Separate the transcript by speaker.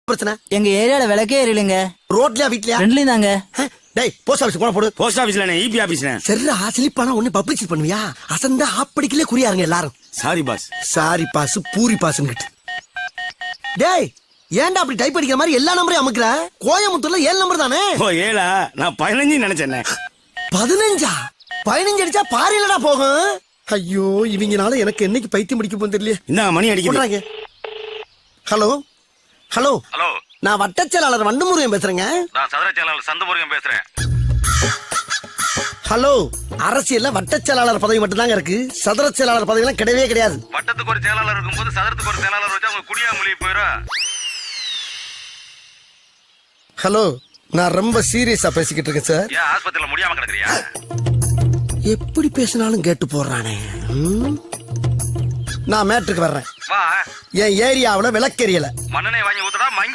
Speaker 1: பிரச்சனை?
Speaker 2: எங்க ஏரியால விளக்கே எரியலங்க.
Speaker 1: ரோட்லயா வீட்லயா?
Speaker 2: ரெண்டுலயும் தாங்க.
Speaker 1: டேய் போஸ்ட் ஆபீஸ் போன போடு.
Speaker 3: போஸ்ட் ஆபீஸ்ல இபி ஆபீஸ்ல.
Speaker 1: சரிடா ஸ்லிப்பானா ஒண்ணு பப்ளிசிட்டி பண்ணுவியா? அசந்தா ஆப்படிக்கலே குறியாருங்க எல்லாரும்.
Speaker 3: Sorry boss.
Speaker 1: Sorry boss puri பாஸ்ங்கிட்டு. டேய் ஏன்டா அப்படி டைப் அடிக்கிற மாதிரி எல்லா நம்பரையும் அமுக்குற? கோயம்புத்தூர்ல 7 நம்பர் தானே?
Speaker 3: ஓ 7ஆ? நான் 15 நினைச்சேனே.
Speaker 1: 15ஆ? 15 அடிச்சா பாரிலடா போகும். ஐயோ இவங்கனால எனக்கு என்னைக்கு பைத்தியம் முடிக்க போகுது தெரியல.
Speaker 3: இந்த மணி அடிக்குது.
Speaker 1: ஹலோ ஹலோ
Speaker 4: ஹலோ,
Speaker 1: நான் வட்டச் செயலாளர் வண்டுமுருகன் பேசுறேங்க.
Speaker 4: நான் சதுர செயலாளர் சந்தமுருகன் பேசுறேன்.
Speaker 1: ஹலோ, அரசியல்ல வட்டச் செயலாளர் பதவி மட்டும் தாங்க இருக்கு. சதுர செயலாளர் பதவி எல்லாம் கிடையவே கிடையாது.
Speaker 4: வட்டத்துக்கு ஒரு செயலாளர் இருக்கும்போது சதுரத்துக்கு ஒரு செயலாளர் வச்சா அவங்க குடியா மொழி போயிடும்.
Speaker 1: ஹலோ, நான் ரொம்ப சீரியஸா பேசிக்கிட்டு இருக்கேன் சார்.
Speaker 4: ஏன் ஆஸ்பத்திரியில முடியாம கிடக்குறியா?
Speaker 1: எப்படி பேசினாலும் கேட்டு போடுறானே. நான் மேட்ருக்கு வர்றேன்.
Speaker 4: வா,
Speaker 1: என் ஏரியாவுல விளக்கெரியல.
Speaker 4: மண்ணெண்ணெய் வாங்கி ஊத்த